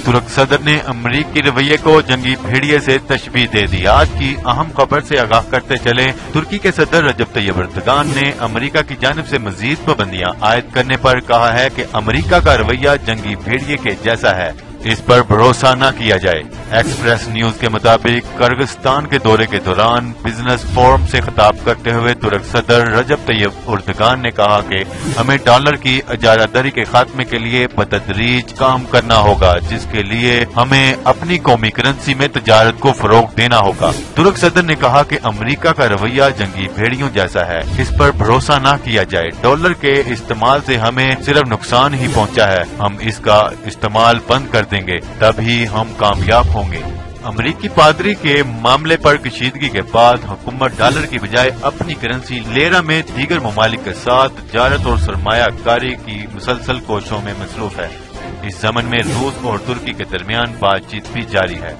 तुर्क सदर ने अमरीकी रवैये को जंगी भेड़िए से तशबीह दे दी। आज की अहम खबर से आगाह करते चले, तुर्की के सदर रजब तैयब एर्दोगान ने अमरीका की जानिब से मजीद पाबंदियां आयद करने पर कहा है कि अमरीका का रवैया जंगी भेड़िए के जैसा है, इस पर भरोसा न किया जाए। एक्सप्रेस न्यूज के मुताबिक किर्गिस्तान के दौरे के दौरान बिजनेस फोरम से खिताब करते हुए तुर्क सदर रजब तैयब एर्दोगान ने कहा कि हमें डॉलर की इजारादारी के खात्मे के लिए बतदरीज काम करना होगा, जिसके लिए हमें अपनी कौमी करेंसी में तजारत को फरोग देना होगा। तुर्क सदर ने कहा कि अमरीका का रवैया जंगी भेड़ियों जैसा है, इस पर भरोसा न किया जाए। डॉलर के इस्तेमाल से हमें सिर्फ नुकसान ही पहुंचा है, हम इसका इस्तेमाल बंद कर देंगे, तभी हम कामयाब होंगे। अमरीकी पादरी के मामले पर कशीदगी के बाद हुकूमत डॉलर की बजाय अपनी करेंसी लेरा में दीगर ममालिक के साथ तजारत और सरमायाकारी की मुसलसल कोशिशों में मसरूफ है। इस ज़मन में रूस और तुर्की के दरमियान बातचीत भी जारी है।